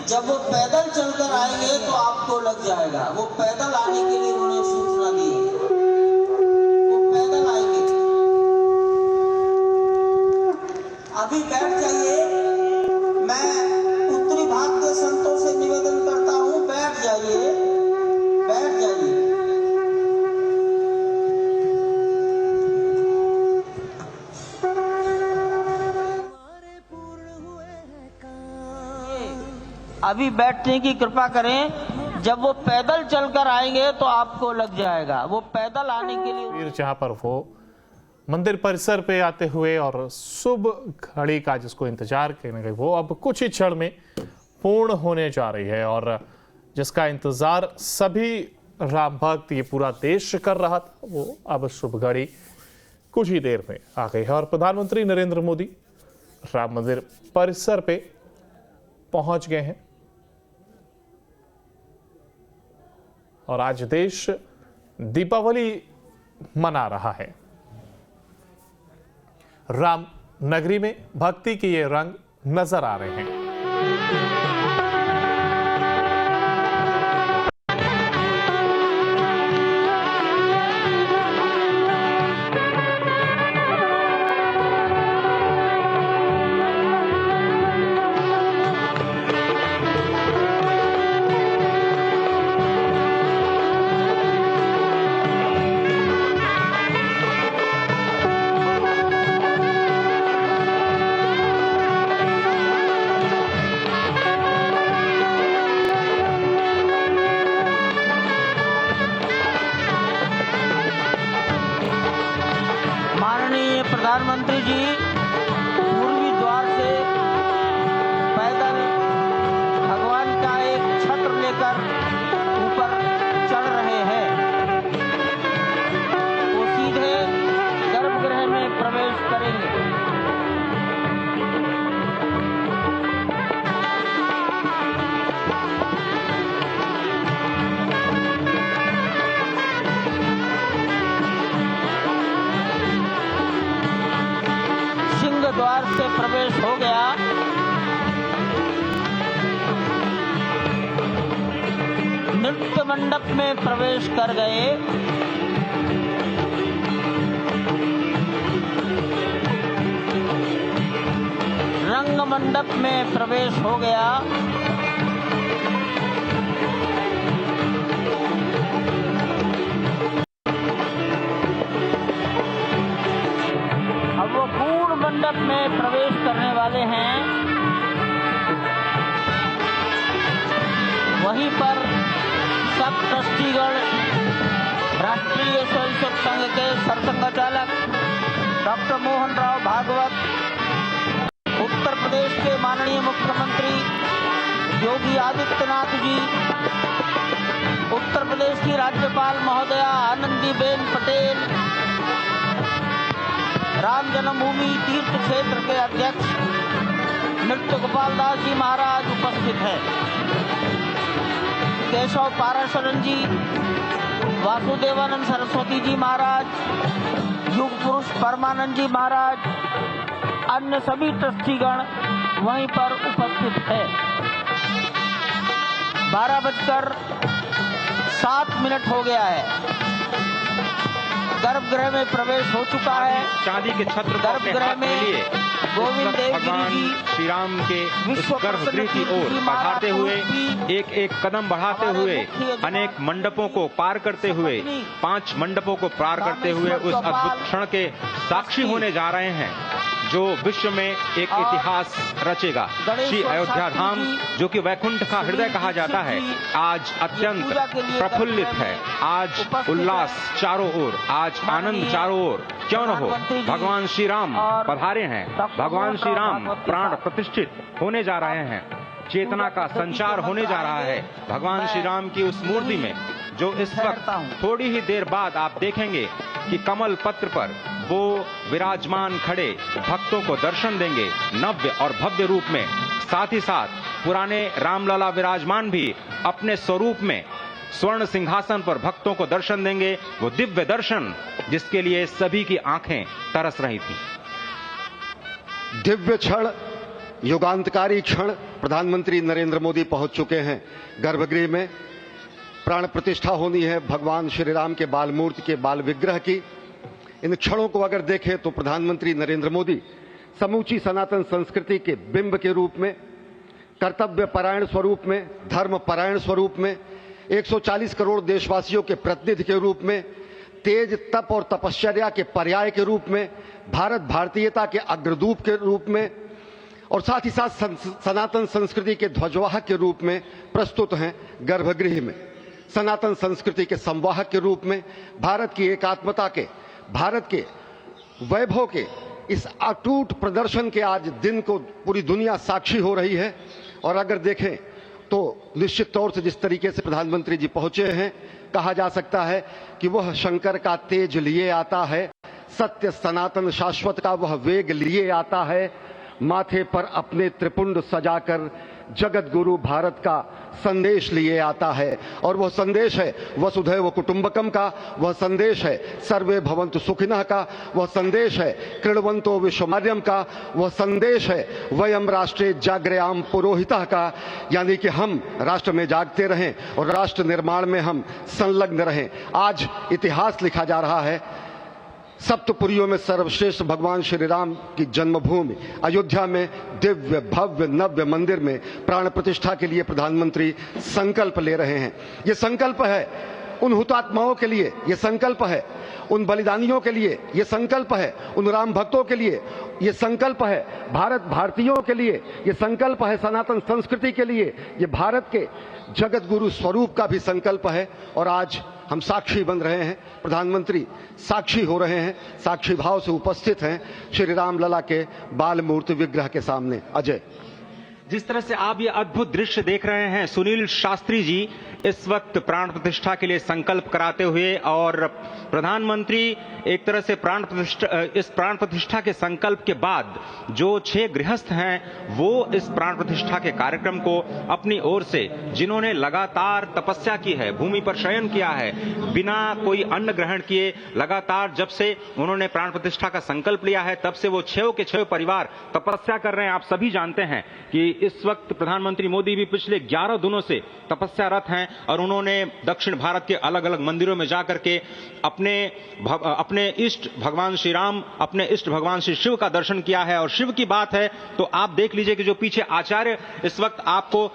जब वो पैदल चलकर आएंगे तो आपको लग जाएगा। वो पैदल आने के लिए उन्होंने सूचना दी है, वो पैदल आएंगे। अभी बैठ जाइए। मैं उत्तरी भाग के संतों से निवेदन करता हूं, बैठ जाइए, बैठ जाइए। अभी बैठने की कृपा करें। जब वो पैदल चलकर आएंगे तो आपको लग जाएगा। वो पैदल आने के लिए जहां पर वो मंदिर परिसर पे आते हुए और शुभ घड़ी का जिसको इंतजार करने गए वो अब कुछ ही क्षण में पूर्ण होने जा रही है, और जिसका इंतजार सभी राम भक्त, ये पूरा देश कर रहा था, वो अब शुभ घड़ी कुछ ही देर में आ गई है। और प्रधानमंत्री नरेंद्र मोदी राम मंदिर परिसर पे पहुंच गए हैं और आज देश दीपावली मना रहा है। राम नगरी में भक्ति के ये रंग नजर आ रहे हैं। प्रधानमंत्री जी पूर्वी द्वार से पैदल भगवान का एक छत्र लेकर ऊपर चढ़ रहे हैं। वो सीधे गर्भगृह में प्रवेश करेंगे। द्वार से प्रवेश हो गया। नृत्य मंडप में प्रवेश कर गए। रंग मंडप में प्रवेश हो गया। मंडप में प्रवेश करने वाले हैं। वहीं पर सब ट्रस्टीगण, राष्ट्रीय स्वयंसेवक संघ के सरसंघचालक डॉक्टर मोहन राव भागवत, उत्तर प्रदेश के माननीय मुख्यमंत्री योगी आदित्यनाथ जी, उत्तर प्रदेश की राज्यपाल महोदया आनंदीबेन पटेल, राम जन्मभूमि तीर्थ क्षेत्र के अध्यक्ष नृत्य गोपाल दास जी महाराज उपस्थित हैं। केशव पाराशरन जी, वासुदेवानंद सरस्वती जी महाराज, युग पुरुष परमानंद जी महाराज, अन्य सभी ट्रस्टीगण वहीं पर उपस्थित है। 12:07 हो गया है। गर्भगृह में प्रवेश हो चुका है। चांदी के छत्र गर्भगृह में गोविंद देव भगवान श्री राम के उस गर्भगृह की ओर बढ़ाते हुए एक एक कदम बढ़ाते हुए अनेक मंडपों को पार करते हुए 5 मंडपों को पार करते हुए उस अद्भुत क्षण के साक्षी होने जा रहे हैं जो विश्व में एक इतिहास रचेगा। श्री अयोध्या धाम जो कि वैकुंठ का हृदय कहा जाता है, आज अत्यंत प्रफुल्लित है। आज उल्लास चारों ओर, आज आनंद चारों ओर। क्यों न हो, भगवान श्री राम पधारे हैं। भगवान श्री राम प्राण प्रतिष्ठित होने जा रहे हैं। चेतना का संचार होने जा रहा है भगवान श्री राम की उस मूर्ति में, जो इस वक्त थोड़ी ही देर बाद आप देखेंगे कि कमल पत्र पर वो विराजमान खड़े भक्तों को दर्शन देंगे नव्य और भव्य रूप में। साथ ही साथ पुराने रामलला विराजमान भी अपने स्वरूप में स्वर्ण सिंहासन पर भक्तों को दर्शन देंगे। वो दिव्य दर्शन जिसके लिए सभी की आंखें तरस रही थी। दिव्य क्षण युगांतकारी क्षण प्रधानमंत्री नरेंद्र मोदी पहुंच चुके हैं गर्भगृह में। प्राण प्रतिष्ठा होनी है भगवान श्री राम के बाल मूर्ति के बाल विग्रह की। इन क्षणों को अगर देखें तो प्रधानमंत्री नरेंद्र मोदी समूची सनातन संस्कृति के बिंब के रूप में, कर्तव्य परायण स्वरूप में, धर्म परायण स्वरूप में, 140 करोड़ देशवासियों के प्रतिनिधि के रूप में, तेज तप और तपश्चर्या के पर्याय के रूप में, भारत भारतीयता के अग्रदूत के रूप में और साथ ही साथ सनातन संस्कृति के ध्वजवाहक के रूप में प्रस्तुत हैं गर्भगृह में। सनातन संस्कृति के संवाहक के रूप में, भारत की एकात्मता के, भारत के वैभव के इस अटूट प्रदर्शन के आज दिन को पूरी दुनिया साक्षी हो रही है। और अगर देखें तो निश्चित तौर से जिस तरीके से प्रधानमंत्री जी पहुंचे हैं, कहा जा सकता है कि वह शंकर का तेज लिए आता है, सत्य सनातन शाश्वत का वह वेग लिए आता है, माथे पर अपने त्रिपुंड सजाकर जगत गुरु भारत का संदेश लिए आता है। और वह संदेश है वसुधैव कुटुंबकम का, वह संदेश है सर्वे भवन्तु सुखिनः का, वह संदेश है कृण्वन्तो विश्वमार्यम का, वह संदेश है वयम राष्ट्रे जाग्रयाम पुरोहितः का, यानी कि हम राष्ट्र में जागते रहें और राष्ट्र निर्माण में हम संलग्न रहें। आज इतिहास लिखा जा रहा है। सप्तपुरियों में सर्वश्रेष्ठ भगवान श्री राम की जन्मभूमि अयोध्या में दिव्य भव्य नव्य मंदिर में प्राण प्रतिष्ठा के लिए प्रधानमंत्री संकल्प ले रहे हैं। ये संकल्प है उन हुतात्माओं के लिए, ये संकल्प है उन बलिदानियों के लिए, ये संकल्प है उन राम भक्तों के लिए, ये संकल्प है भारत भारतीयों के लिए, ये संकल्प है सनातन संस्कृति के लिए, ये भारत के जगत गुरु स्वरूप का भी संकल्प है। और आज हम साक्षी बन रहे हैं, प्रधानमंत्री साक्षी हो रहे हैं, साक्षी भाव से उपस्थित हैं श्री राम लला के बाल मूर्ति विग्रह के सामने। अजय, जिस तरह से आप ये अद्भुत दृश्य देख रहे हैं, सुनील शास्त्री जी इस वक्त प्राण प्रतिष्ठा के लिए संकल्प कराते हुए, और प्रधानमंत्री एक तरह से इस प्राण प्रतिष्ठा के संकल्प के बाद जो 6 गृहस्थ हैं वो इस प्राण प्रतिष्ठा के कार्यक्रम को अपनी ओर से, जिन्होंने लगातार तपस्या की है, भूमि पर शयन किया है, बिना कोई अन्न ग्रहण किए, लगातार जब से उन्होंने प्राण प्रतिष्ठा का संकल्प लिया है तब से वो 6 के 6 परिवार तपस्या कर रहे हैं। आप सभी जानते हैं कि इस वक्त प्रधानमंत्री मोदी भी पिछले 11 दिनों से तपस्यारत हैं और उन्होंने दक्षिण भारत के अलग अलग मंदिरों में जाकर के अपने इष्ट भगवान श्री राम, अपने इष्ट भगवान श्री शिव का दर्शन किया है। और शिव की बात है तो आप देख लीजिए कि जो पीछे आचार्य इस वक्त आपको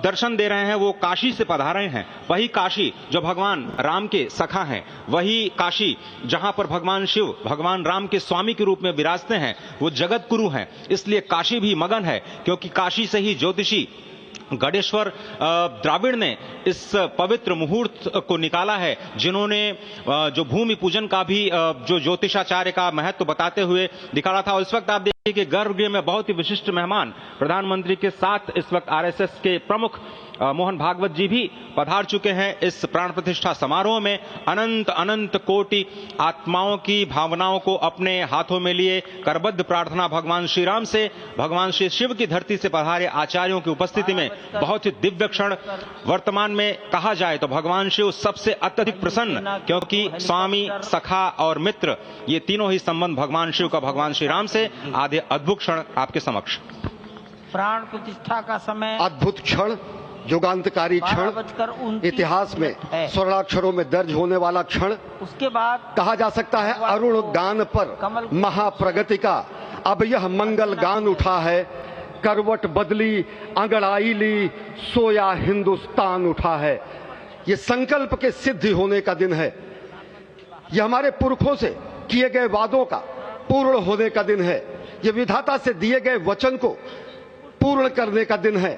दर्शन दे रहे हैं वो काशी से पधारे हैं। वही काशी जो भगवान राम के सखा हैं, वही काशी जहां पर भगवान शिव भगवान राम के स्वामी के रूप में विराजते हैं, वो जगत गुरु हैं। इसलिए काशी भी मगन है, क्योंकि काशी से ही ज्योतिषी गणेश्वर द्राविड़ ने इस पवित्र मुहूर्त को निकाला है, जिन्होंने जो भूमि पूजन का भी जो ज्योतिषाचार्य का महत्व बताते हुए दिखाया था। और इस वक्त आप देखिए कि गर्भगृह में बहुत ही विशिष्ट मेहमान प्रधानमंत्री के साथ इस वक्त आरएसएस के प्रमुख मोहन भागवत जी भी पधार चुके हैं। इस प्राण प्रतिष्ठा समारोह में अनंत अनंत कोटि आत्माओं की भावनाओं को अपने हाथों में लिए करबद्ध प्रार्थना भगवान श्री राम से, भगवान श्री शिव की धरती से पधारे आचार्यों की उपस्थिति में बहुत ही दिव्य क्षण। वर्तमान में कहा जाए तो भगवान शिव सबसे अत्यधिक प्रसन्न, क्योंकि स्वामी, सखा और मित्र ये तीनों ही संबंध भगवान शिव का भगवान श्री राम से। आधे अद्भुत क्षण आपके समक्ष। प्राण प्रतिष्ठा का समय, अद्भुत क्षण, युगांतकारी क्षण, इतिहास में स्वर्णाक्षरों में दर्ज होने वाला क्षण। उसके बाद कहा जा सकता है अरुण गान पर महाप्रगति का अब यह मंगल गान उठा है, करवट बदली अंगड़ाई ली सोया हिंदुस्तान उठा है। ये संकल्प के सिद्धि होने का दिन है, ये हमारे पुरखों से किए गए वादों का पूर्ण होने का दिन है, ये विधाता से दिए गए वचन को पूर्ण करने का दिन है,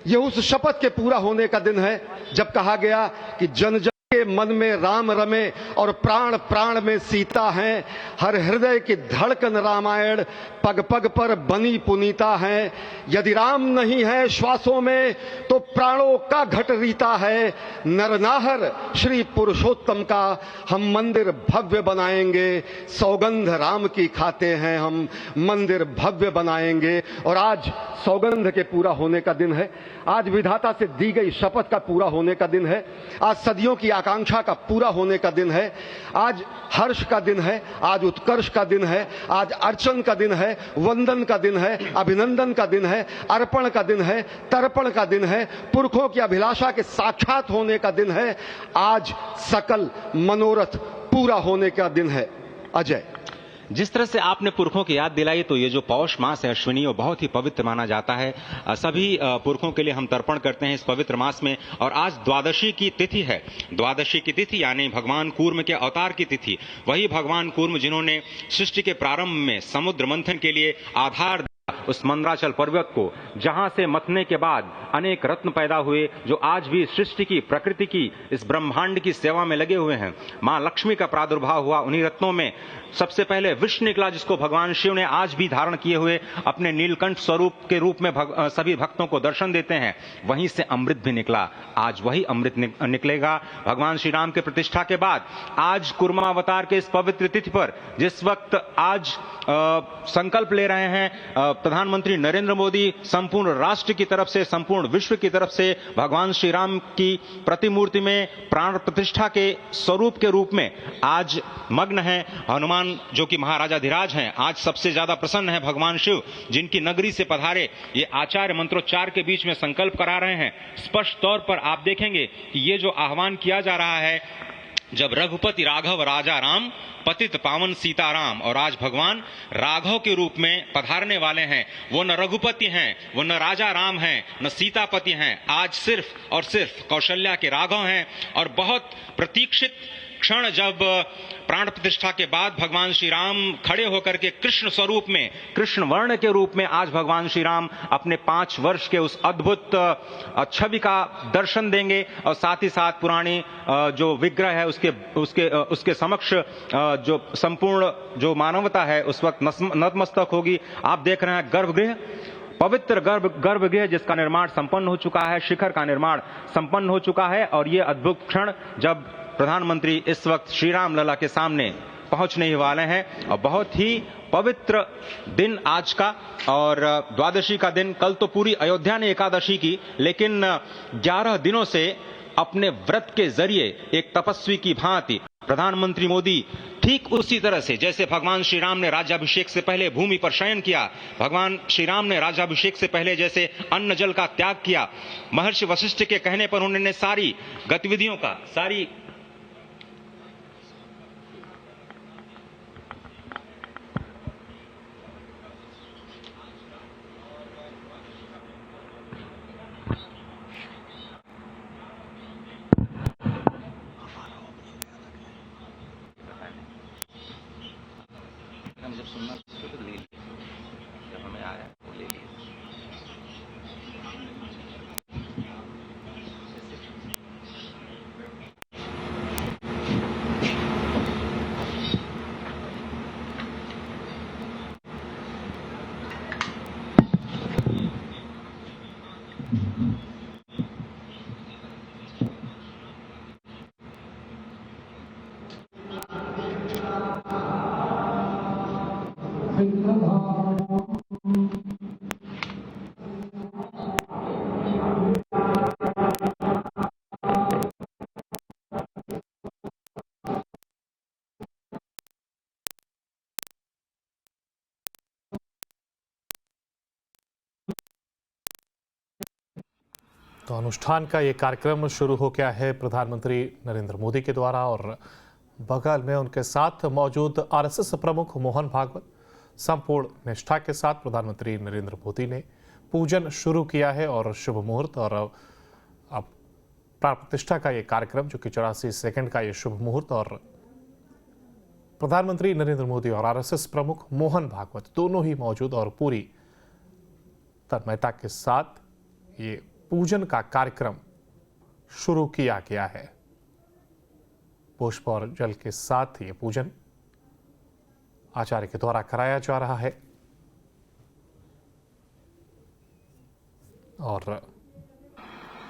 ये उस शपथ के पूरा होने का दिन है जब कहा गया कि जन जन के मन में राम रमे और प्राण प्राण में सीता हैं, हर हृदय की धड़कन रामायण पग पग पर बनी पुनीता है। यदि राम नहीं है श्वासों में तो प्राणों का घट रीता है, नरनाहर श्री पुरुषोत्तम का हम मंदिर भव्य बनाएंगे, सौगंध राम की खाते हैं हम मंदिर भव्य बनाएंगे। और आज सौगंध के पूरा होने का दिन है, आज विधाता से दी गई शपथ का पूरा होने का दिन है, आज सदियों की आकांक्षा आकांक्षा का पूरा होने का दिन है। आज हर्ष का दिन है, आज उत्कर्ष का दिन है, आज अर्चन का दिन है, वंदन का दिन है, अभिनंदन का दिन है, अर्पण का दिन है, तर्पण का दिन है, पुरखों की अभिलाषा के साक्षात होने का दिन है। आज सकल मनोरथ पूरा होने का दिन है। अजय, जिस तरह से आपने पुरखों की याद दिलाई, तो ये जो पौष मास है अश्विनी, वो बहुत ही पवित्र माना जाता है। सभी पुरखों के लिए हम तर्पण करते हैं इस पवित्र मास में। और आज द्वादशी की तिथि है। द्वादशी की तिथि यानी भगवान कूर्म के अवतार की तिथि। वही भगवान कूर्म जिन्होंने सृष्टि के प्रारंभ में समुद्र मंथन के लिए आधार उस मंदराचल पर्वत को, जहां से मथने के बाद अनेक रत्न पैदा हुए, जो आज भी सृष्टि की, प्रकृति की, इस ब्रह्मांड की सेवा में लगे हुए हैं। मां लक्ष्मी का प्रादुर्भाव हुआ उन्हीं रत्नों में। सबसे पहले विष निकला, जिसको भगवान शिव ने आज भी धारण किए हुए अपने नीलकंठ स्वरूप के रूप में सभी भक्तों को दर्शन देते हैं। वहीं से अमृत भी निकला। आज वही अमृत निकलेगा भगवान श्री राम के प्रतिष्ठा के बाद। आज कूर्मावतार के इस पवित्र तिथि पर, जिस वक्त आज संकल्प ले रहे हैं प्रधानमंत्री नरेंद्र मोदी, संपूर्ण राष्ट्र की तरफ से, संपूर्ण विश्व की तरफ से भगवान श्री राम की प्रतिमूर्ति में प्राण प्रतिष्ठा के स्वरूप के रूप में आज मग्न है। हनुमान जो कि महाराजाधिराज हैं, आज सबसे ज्यादा प्रसन्न है भगवान शिव, जिनकी नगरी से पधारे ये आचार्य मंत्रोच्चार के बीच में संकल्प करा रहे हैं। स्पष्ट तौर पर आप देखेंगे कि ये जो आह्वान किया जा रहा है, जब रघुपति राघव राजा राम, पतित पावन सीताराम, और आज भगवान राघव के रूप में पधारने वाले हैं। वो न रघुपति हैं, वो न राजा राम हैं, न सीतापति हैं। आज सिर्फ और सिर्फ कौशल्या के राघव हैं। और बहुत प्रतीक्षित क्षण, जब प्राण प्रतिष्ठा के बाद भगवान श्री राम खड़े होकर के कृष्ण स्वरूप में, कृष्ण वर्ण के रूप में आज भगवान श्री राम अपने 5 वर्ष के उस अद्भुत छवि का दर्शन देंगे। और साथ ही साथ पुरानी जो विग्रह है उसके समक्ष जो संपूर्ण जो मानवता है उस वक्त नतमस्तक होगी। आप देख रहे हैं गर्भगृह, पवित्र गर्भगृह जिसका निर्माण संपन्न हो चुका है, शिखर का निर्माण संपन्न हो चुका है। और ये अद्भुत क्षण जब प्रधानमंत्री इस वक्त श्री राम लला के सामने पहुंचने ही वाले हैं। और बहुत ही पवित्र दिन आज का, और द्वादशी का दिन। कल तो पूरी अयोध्या ने एकादशी की, लेकिन 11 दिनों से अपने व्रत के जरिए एक तपस्वी की भांति प्रधानमंत्री मोदी ठीक उसी तरह से, जैसे भगवान श्री राम ने राज्याभिषेक से पहले भूमि पर शयन किया, भगवान श्री राम ने राज्याभिषेक से पहले जैसे अन्न जल का त्याग किया, महर्षि वशिष्ठ के कहने पर उन्होंने सारी गतिविधियों का, सारी जब सुनना तो ले लिया, जब हमें आया वो ले लिया। तो अनुष्ठान का ये कार्यक्रम शुरू हो गया है प्रधानमंत्री नरेंद्र मोदी के द्वारा, और बगल में उनके साथ मौजूद आरएसएस प्रमुख मोहन भागवत। संपूर्ण निष्ठा के साथ प्रधानमंत्री नरेंद्र मोदी ने पूजन शुरू किया है और शुभ मुहूर्त और अब प्राण प्रतिष्ठा का ये कार्यक्रम, जो कि 84 सेकंड का ये शुभ मुहूर्त, और प्रधानमंत्री नरेंद्र मोदी और आरएसएस प्रमुख मोहन भागवत दोनों ही मौजूद और पूरी तन्मयता के साथ ये पूजन का कार्यक्रम शुरू किया गया है। पुष्प और जल के साथ ये पूजन आचार्य के द्वारा कराया जा रहा है और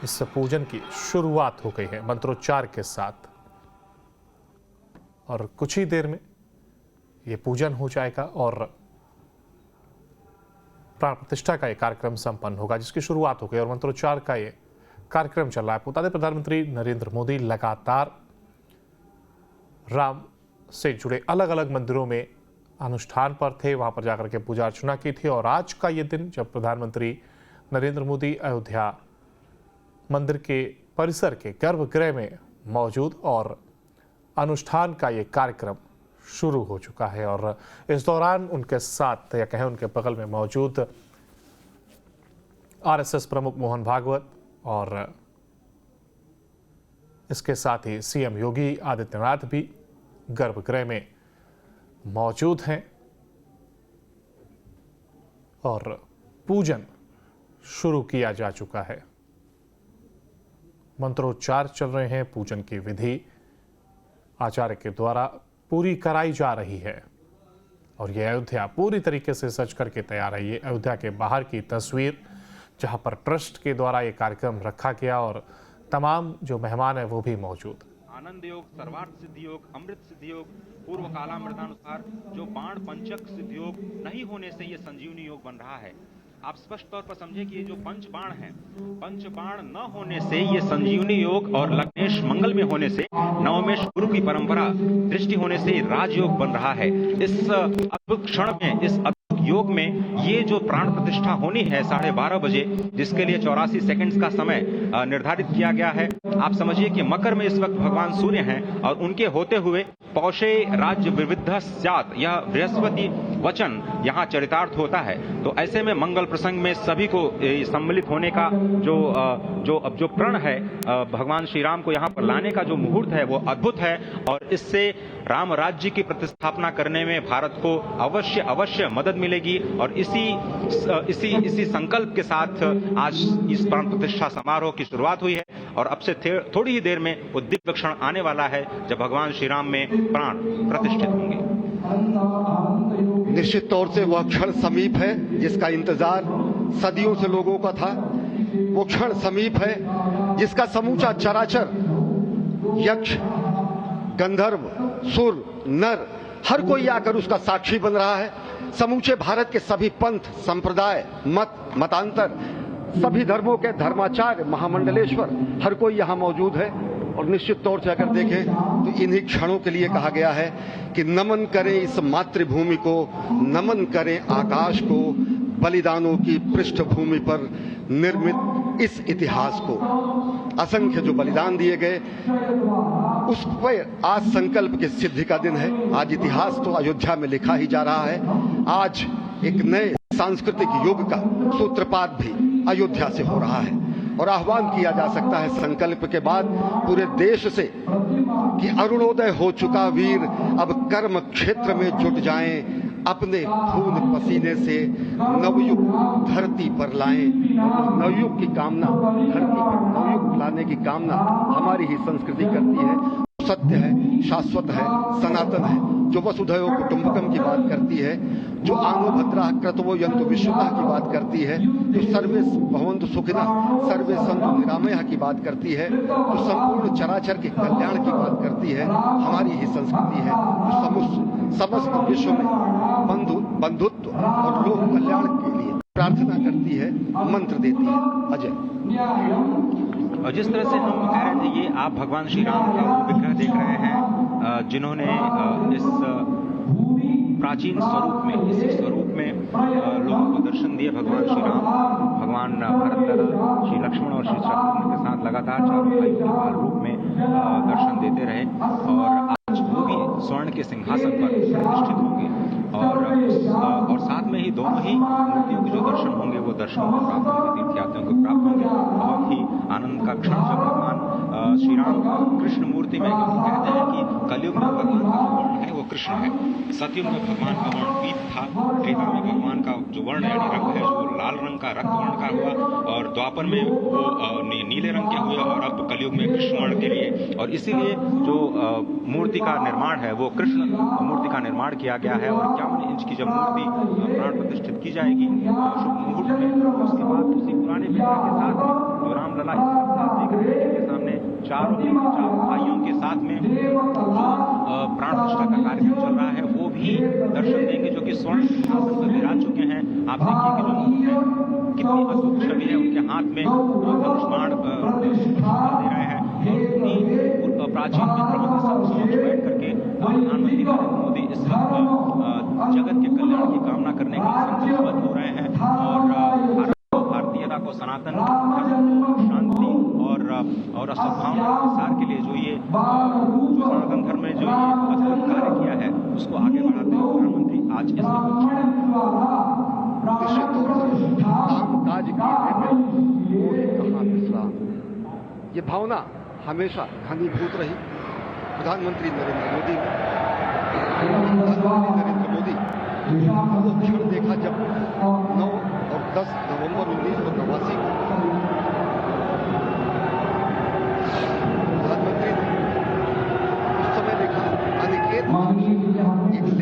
इस पूजन की शुरुआत हो गई है मंत्रोच्चार के साथ, और कुछ ही देर में ये पूजन हो जाएगा और प्राण प्रतिष्ठा का ये कार्यक्रम संपन्न होगा, जिसकी शुरुआत हो गई और मंत्रोच्चार का ये कार्यक्रम चल रहा है। बता दें, प्रधानमंत्री नरेंद्र मोदी लगातार राम से जुड़े अलग अलग मंदिरों में अनुष्ठान पर थे, वहां पर जाकर के पूजा अर्चना की थी। और आज का ये दिन जब प्रधानमंत्री नरेंद्र मोदी अयोध्या मंदिर के परिसर के गर्भगृह में मौजूद और अनुष्ठान का ये कार्यक्रम शुरू हो चुका है। और इस दौरान उनके साथ या कहें उनके बगल में मौजूद आरएसएस प्रमुख मोहन भागवत और इसके साथ ही सीएम योगी आदित्यनाथ भी गर्भगृह में मौजूद हैं और पूजन शुरू किया जा चुका है। मंत्रोच्चार चल रहे हैं, पूजन की विधि आचार्य के द्वारा पूरी कराई जा रही है। और यह अयोध्या पूरी तरीके से सज करके तैयार है। ये अयोध्या के बाहर की तस्वीर जहां पर ट्रस्ट के द्वारा ये कार्यक्रम रखा गया और तमाम जो मेहमान है वो भी मौजूद। आनंद योग, सर्वार्थ सिद्धि योग, अमृत सिद्धि योग, पूर्व कालामृतानुसार जो बाण पंचक सिद्धि योग नहीं होने से ये संजीवनी योग बन रहा है। आप स्पष्ट तौर पर समझे कि ये जो पंच बाण है, पंच बाण न होने से ये संजीवनी योग और लग्नेश मंगल में होने से नवमेश गुरु की परंपरा दृष्टि होने से राजयोग बन रहा है। इस अद्भुत क्षण में, इस योग में ये जो प्राण प्रतिष्ठा होनी है 12:30 बजे, जिसके लिए 84 सेकंड्स का समय निर्धारित किया गया है। आप समझिए कि मकर में इस वक्त भगवान सूर्य हैं और उनके होते हुए पौषे राज्य विविध स्यात्, यह बृहस्पति वचन यहाँ चरितार्थ होता है। तो ऐसे में मंगल प्रसंग में सभी को सम्मिलित होने का जो प्रण है, भगवान श्री राम को यहाँ पर लाने का जो मुहूर्त है वो अद्भुत है। और इससे राम राज्य की प्रतिस्थापना करने में भारत को अवश्य मदद मिलेगी। और इसी संकल्प के साथ आज इस प्राण प्रतिष्ठा समारोह की शुरुआत हुई है। और अब से थोड़ी ही देर में वो दिव्य क्षण आने वाला है जब भगवान श्री राम में प्राण प्रतिष्ठित होंगे। निश्चित तौर से वह क्षण समीप है जिसका इंतजार सदियों से लोगों का था। वो क्षण समीप है जिसका समूचा चराचर, यक्ष, गंधर्व, सुर, नर, हर कोई आकर उसका साक्षी बन रहा है। समूचे भारत के सभी पंथ, संप्रदाय, मतांतर, सभी धर्मों के धर्माचार्य, महामंडलेश्वर, हर कोई यहाँ मौजूद है। और निश्चित तौर से अगर देखें तो इन्हीं क्षणों के लिए कहा गया है कि नमन करें इस मातृभूमि को, नमन करें आकाश को, बलिदानों की पृष्ठभूमि पर निर्मित इस इतिहास को। असंख्य जो बलिदान दिए गए उस पर आज संकल्प की सिद्धि का दिन है। आज इतिहास तो अयोध्या में लिखा ही जा रहा है। आज एक नए सांस्कृतिक युग का सूत्रपात भी अयोध्या से हो रहा है। और आह्वान किया जा सकता है संकल्प के बाद पूरे देश से कि अरुणोदय हो चुका वीर अब कर्म क्षेत्र में जुट जाएं, अपने खून पसीने से नवयुग धरती पर लाएं। नवयुग की कामना, धरती पर नवयुग लाने की कामना हमारी ही संस्कृति करती है। सत्य है, शाश्वत है, सनातन है, जो वसुधैव कुटुंबकम की बात करती है, जो आनो भद्राः क्रतवो यन्तु विश्वतः की बात करती है, जो सर्वे भवन्तु सुखिनः सर्वे सन्तु निरामयः की बात करती है, जो संपूर्ण चराचर के कल्याण की बात करती है, हमारी ही संस्कृति है, जो समस्त विश्व में बंधुत्व और लोक कल्याण के लिए प्रार्थना करती है, मंत्र देती है। अजय, और जिस तरह से हम कह रहे थे, ये आप भगवान श्री राम का वो विग्रह देख रहे हैं जिन्होंने इस प्राचीन स्वरूप में, इसी स्वरूप में लोगों को दर्शन दिए। भगवान श्री राम, भगवान भरत लला, श्री लक्ष्मण और श्री शत्रुघ्न के साथ लगातार चारों भाइयों के बाल रूप में दर्शन देते रहे। और आज वो भी स्वर्ण के सिंहासन पर प्रतिष्ठित होंगे। और साथ में ही दोनों ही मूर्तियों के जो दर्शन होंगे वो दर्शन को प्राप्त होंगे, तीर्थयात्रियों को प्राप्त होंगे। बहुत ही आनंद का क्षण जब भगवान श्री राम कृष्ण मूर्ति में, क्योंकि कहते हैं कि कलयुग में भगवान का जो वर्ण है वो कृष्ण है, सतयुग में भगवान का वर्ण पीत था, त्रेता में भगवान का जो वर्ण यानी रंग है जो लाल रंग का, रक्त वर्ण का हुआ, और द्वापर में वो नीले रंग के हुए, और अब कलयुग में कृष्ण वर्ण के लिए। और इसीलिए जो मूर्ति का निर्माण है वो कृष्ण मूर्ति का निर्माण किया गया है। और 51 इंच की जब मूर्ति प्राण प्रतिष्ठित की जाएगी शुभ मुहूर्त में, उसके बाद उसी पुराने विग्रह के साथ में जो रामलला देख रहे हैं, जिनके सामने चारों भाइयों के साथ में प्राण प्रतिष्ठा का कार्यक्रम चल रहा है, वो भी दर्शन देंगे, जो कि स्वर्ण सिंहासन पर विराज चुके हैं। आप देखिए कि जो मुकुट है कितनी अद्भुत छवि है, उनके हाथ में धनुष्बाण दे रहे हैं और उन्हीं प्राचीन विग्रहों के समक्ष बैठ करके प्रधानमंत्री नरेंद्र मोदी इस वक्त जगत के कल्याण की कामना करने के लिए संकल्पबद्ध हो रहे हैं और भारत को, भारतीयता को, सनातन धर्म को शांति और सद्भावना के प्रसार के लिए जो सनातन धर्म में जो ये अद्भुत कार्य किया है उसको आगे बढ़ाते हुए प्रधानमंत्री आज इस काज कहाँ विश्राम, ये भावना हमेशा घनीभूत रही प्रधानमंत्री नरेंद्र मोदी ने। प्रधानमंत्री नरेंद्र मोदी वो क्षण देखा जब 9 और 10 नवंबर